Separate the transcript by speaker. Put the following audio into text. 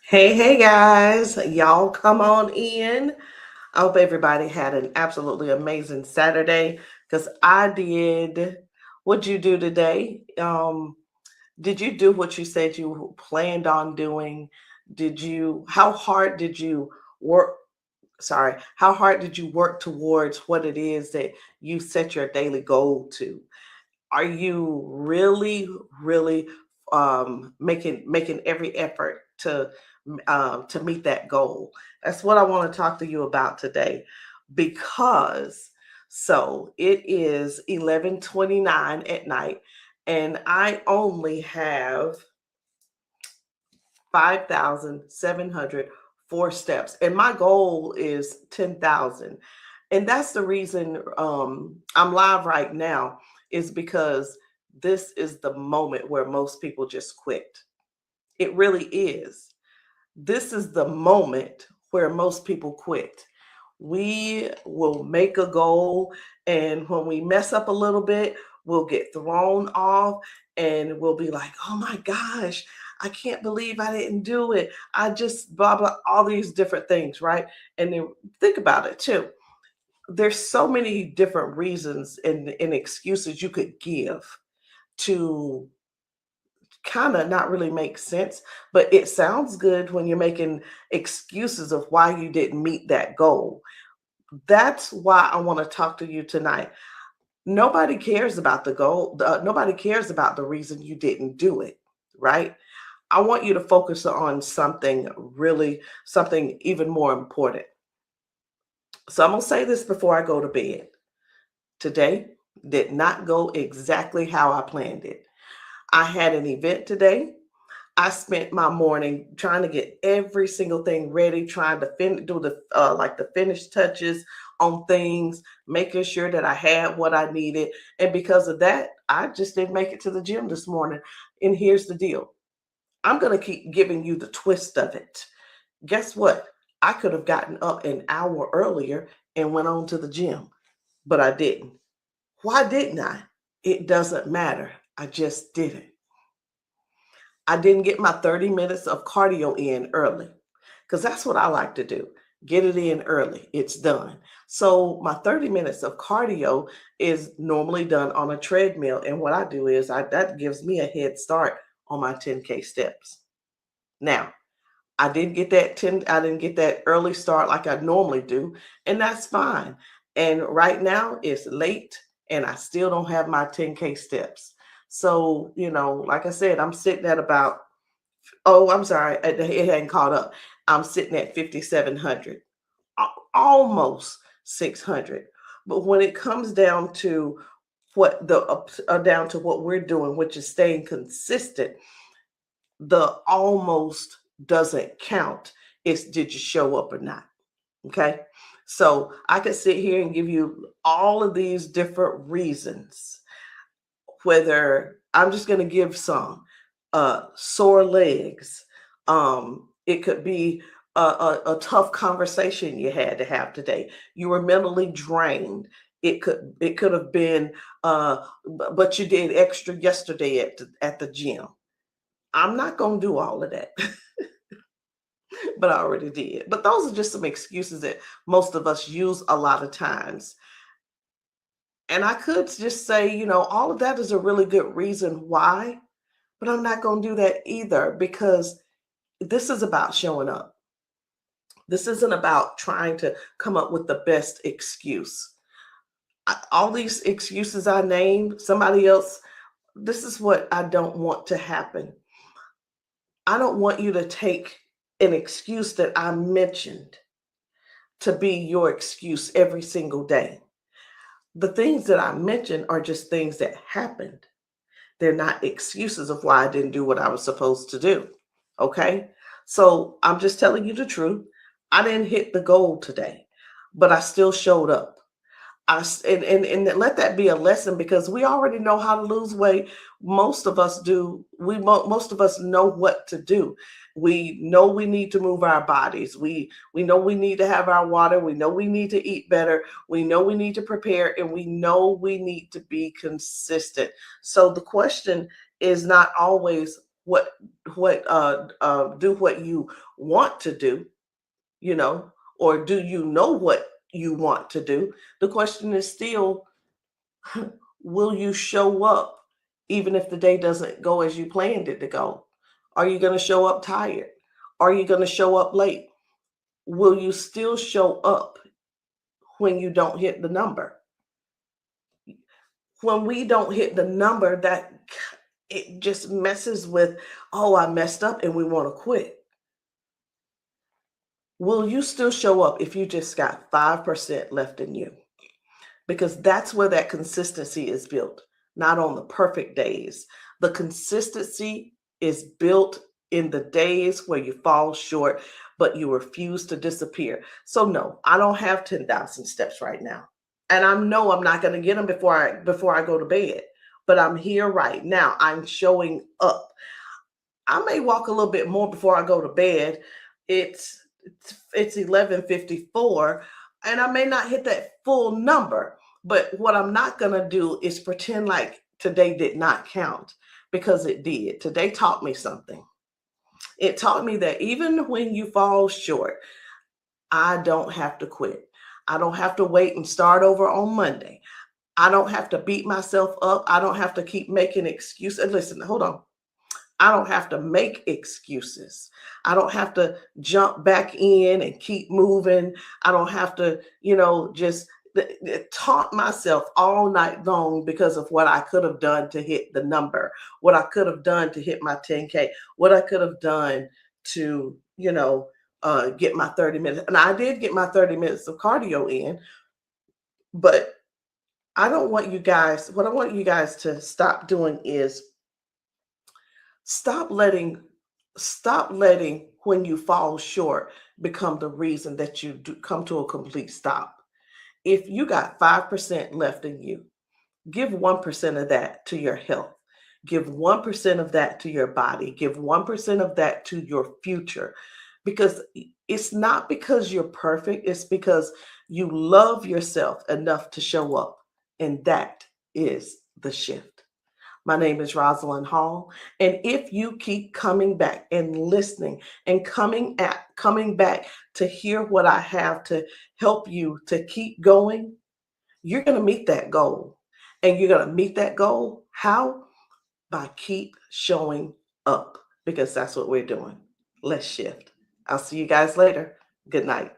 Speaker 1: Hey guys, y'all come on in. I hope everybody had an absolutely amazing Saturday because I did. What'd you do today? Did you do what you said you planned on doing? How hard did you work? Sorry, how hard did you work towards what it is that you set your daily goal to? Are you really making every effort to meet that goal? That's what I want to talk to you about today, because it is 11:29 at night, and I only have 5,704 steps, and my goal is 10,000. And that's the reason I'm live right now, is because this is the moment where most people just quit. It really is. This is the moment where most people quit. We will make a goal, and when we mess up a little bit, we'll get thrown off and we'll be like, oh my gosh, I can't believe I didn't do it. I just blah, blah, all these different things, right? And then think about it too. There's so many different reasons and excuses you could give to kind of not really make sense, but it sounds good when you're making excuses of why you didn't meet that goal. That's why I want to talk to you tonight. Nobody cares about the goal. Nobody cares about the reason you didn't do it, right? I want you to focus on something even more important. So I'm going to say this before I go to bed. Today did not go exactly how I planned it. I had an event today. I spent my morning trying to get every single thing ready, trying to do the finish touches on things, making sure that I had what I needed. And because of that, I just didn't make it to the gym this morning. And here's the deal. I'm going to keep giving you the twist of it. Guess what? I could have gotten up an hour earlier and went on to the gym, but I didn't. Why didn't I? It doesn't matter. I just didn't. I didn't get my 30 minutes of cardio in early, because that's what I like to do. Get it in early. It's done. So my 30 minutes of cardio is normally done on a treadmill. And what I do is that gives me a head start on my 10K steps. Now, I didn't get that early start like I normally do, and that's fine. And right now it's late and I still don't have my 10K steps. So, like I said, I'm sitting at about, oh, I'm sorry, it hadn't caught up. I'm sitting at 5,700, almost 600. But when it comes down to what we're doing, which is staying consistent, the almost doesn't count. It's, did you show up or not? Okay. So I could sit here and give you all of these different reasons, whether I'm just going to give some sore legs. It could be a tough conversation you had to have today. You were mentally drained. It could have been, but you did extra yesterday at the gym. I'm not going to do all of that, but I already did. But those are just some excuses that most of us use a lot of times. And I could just say, all of that is a really good reason why, but I'm not going to do that either, because this is about showing up. This isn't about trying to come up with the best excuse. All these excuses I named, somebody else, this is what I don't want to happen. I don't want you to take an excuse that I mentioned to be your excuse every single day. The things that I mentioned are just things that happened. They're not excuses of why I didn't do what I was supposed to do. Okay. So I'm just telling you the truth. I didn't hit the goal today, but I still showed up. And let that be a lesson, because we already know how to lose weight. Most of us do. Most of us know what to do. We know we need to move our bodies. We know we need to have our water. We know we need to eat better. We know we need to prepare, and we know we need to be consistent. So the question is not always what do what you want to do, you know, or do you know what you want to do? The question is still, will you show up even if the day doesn't go as you planned it to go? Are you going to show up tired? Are you going to show up late? Will you still show up when you don't hit the number? When we don't hit the number, that it just messes with, oh, I messed up and we want to quit. Will you still show up if you just got 5% left in you? Because that's where that consistency is built, not on the perfect days. The consistency is built in the days where you fall short, but you refuse to disappear. So no, I don't have 10,000 steps right now. And I know I'm not going to get them before I go to bed. But I'm here right now. I'm showing up. I may walk a little bit more before I go to bed. It's 11:54 and I may not hit that full number, but what I'm not going to do is pretend like today did not count, because it did. Today taught me something. It taught me that even when you fall short, I don't have to quit. I don't have to wait and start over on Monday. I don't have to beat myself up. I don't have to keep making excuses. Listen, hold on. I don't have to make excuses. I don't have to jump back in and keep moving. I don't have to, just taunt myself all night long because of what I could have done to hit the number, what I could have done to hit my 10K, what I could have done to, get my 30 minutes. And I did get my 30 minutes of cardio in, but what I want you guys to stop doing is stop letting when you fall short become the reason that you come to a complete stop. If you got 5% left in you, give 1% of that to your health. Give 1% of that to your body. Give 1% of that to your future. Because it's not because you're perfect, it's because you love yourself enough to show up. And that is the shift. My name is Rosalind Hall. And if you keep coming back and listening and coming back to hear what I have to help you to keep going, you're going to meet that goal. And you're going to meet that goal. How? By keep showing up, because that's what we're doing. Let's shift. I'll see you guys later. Good night.